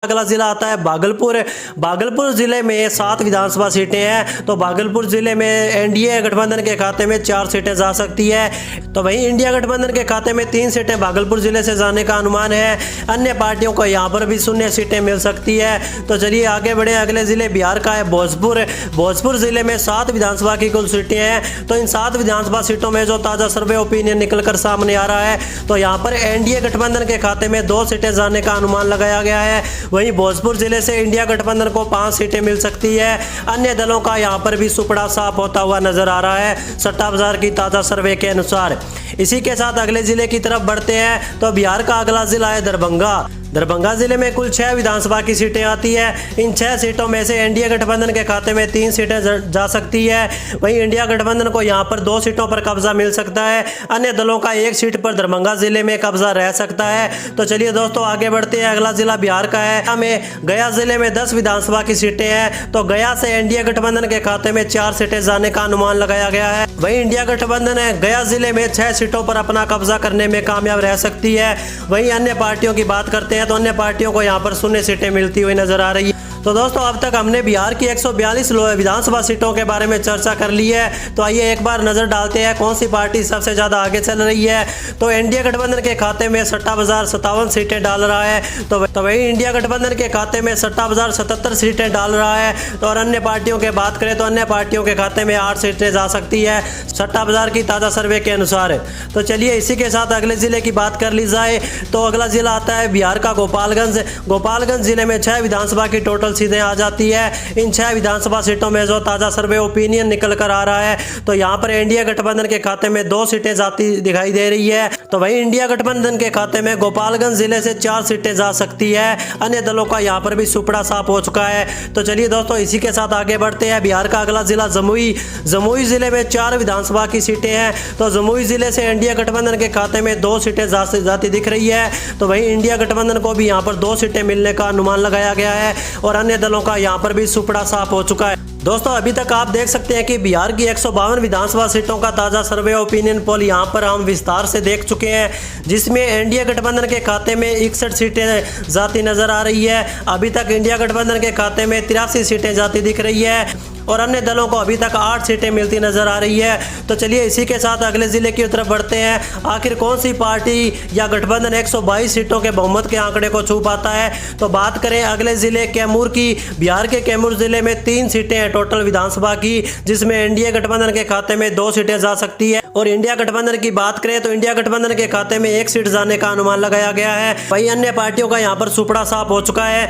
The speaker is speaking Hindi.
अगला जिला आता है भागलपुर। भागलपुर जिले में 7 विधानसभा सीटें हैं। तो भागलपुर जिले में एनडीए गठबंधन के खाते में 4 सीटें जा सकती है। तो वहीं इंडिया गठबंधन के खाते में 3 सीटें भागलपुर जिले से जाने का अनुमान है। अन्य पार्टियों को यहां पर भी 0 सीटें मिल सकती है। तो चलिए आगे बढ़े। अगले जिले बिहार का है भोजपुर। भोजपुर जिले में 7 विधानसभा की कुल सीटें हैं। तो इन 7 विधानसभा सीटों में जो ताजा सर्वे ओपिनियन निकल कर सामने आ रहा है, तो यहाँ पर एनडीए गठबंधन के खाते में 2 सीटें जाने का अनुमान लगाया गया है। वहीं भोजपुर जिले से इंडिया गठबंधन को 5 सीटें मिल सकती है। अन्य दलों का यहां पर भी सुपड़ा साफ होता हुआ नजर आ रहा है सट्टा बाजार की ताजा सर्वे के अनुसार। इसी के साथ अगले जिले की तरफ बढ़ते हैं। तो बिहार का अगला जिला है दरभंगा। दरभंगा जिले में कुल 6 विधानसभा की सीटें आती है। इन 6 सीटों में से एनडीए गठबंधन के खाते में 3 सीटें जा सकती है। वहीं इंडिया गठबंधन को यहां पर 2 सीटों पर कब्जा मिल सकता है। अन्य दलों का 1 सीट पर दरभंगा जिले में कब्जा रह सकता है। तो चलिए दोस्तों आगे बढ़ते हैं। अगला जिला बिहार का है में गया जिले में 10 विधानसभा की सीटें हैं। तो गया से एनडीए गठबंधन के खाते में 4 सीटें जाने का अनुमान लगाया गया है। वहीं इंडिया गठबंधन है गया जिले में 6 सीटों पर अपना कब्जा करने में कामयाब रह सकती है। वहीं अन्य पार्टियों की बात करते हैं तो अन्य पार्टियों को यहां पर 0 सीटें मिलती हुई नजर आ रही है। तो दोस्तों अब तक हमने बिहार की 142 विधानसभा सीटों के बारे में चर्चा कर ली है। तो आइए एक बार नजर डालते हैं कौन सी पार्टी सबसे ज्यादा आगे चल रही है। तो एनडीए गठबंधन के खाते में सट्टा बाजार 57 सीटें डाल रहा है। तो वही इंडिया गठबंधन के खाते में सट्टा बाजार 77 सीटें डाल रहा है। तो और अन्य पार्टियों की बात करें तो अन्य पार्टियों के खाते में 8 सीटें जा सकती है सट्टा बाजार की ताजा सर्वे के अनुसार। तो चलिए इसी के साथ अगले जिले की बात कर ली जाए। तो अगला जिला आता है बिहार का गोपालगंज। गोपालगंज जिले में 6 विधानसभा की टोटल सीटें आ जाती है। इन 6 विधानसभा सीटों में जो ताजा सर्वे ओपिनियन निकल कर आ रहा है, तो यहाँ पर एनडीए गठबंधन के खाते में 2 सीटें जाती दिखाई दे रही है। तो वहीं इंडिया गठबंधन के खाते में गोपालगंज जिले से 4 सीटें जा सकती है। अन्य दलों का यहाँ पर भी सुपड़ा साफ हो चुका है। तो चलिए दोस्तों इसी के साथ आगे बढ़ते हैं। बिहार का अगला जिला जमुई। जमुई जिले में 4 विधानसभा की सीटें हैं। तो जमुई जिले से एनडीए गठबंधन के खाते में 2 सीटें जाती दिख रही है। तो वहीं इंडिया गठबंधन को भी यहाँ पर 2 सीटें मिलने का अनुमान लगाया गया है और अन्य दलों का यहाँ पर भी सुपड़ा साफ हो चुका है। दोस्तों अभी तक आप देख सकते हैं कि बिहार की 152 विधानसभा सीटों का ताजा सर्वे ओपिनियन पोल यहाँ पर हम विस्तार से देख चुके हैं, जिसमें एनडीए गठबंधन के खाते में 61 सीटें जाती नजर आ रही है। अभी तक इंडिया गठबंधन के खाते में 83 सीटें जाती दिख रही है और अन्य दलों को अभी तक 8 सीटें मिलती नजर आ रही है। तो चलिए इसी के साथ अगले जिले की तरफ बढ़ते हैं। आखिर कौन सी पार्टी या गठबंधन 122 सीटों के बहुमत के आंकड़े को छू पाता है। तो बात करें अगले जिले कैमूर की। बिहार के कैमूर जिले में 3 सीटें हैं टोटल विधानसभा की, जिसमें एनडीए गठबंधन के खाते में 2 सीटें जा सकती है। और इंडिया गठबंधन की बात करें तो इंडिया गठबंधन के खाते में 1 सीट जाने का अनुमान लगाया गया है। वहीं अन्य पार्टियों का यहाँ पर सुपड़ा साफ हो चुका है।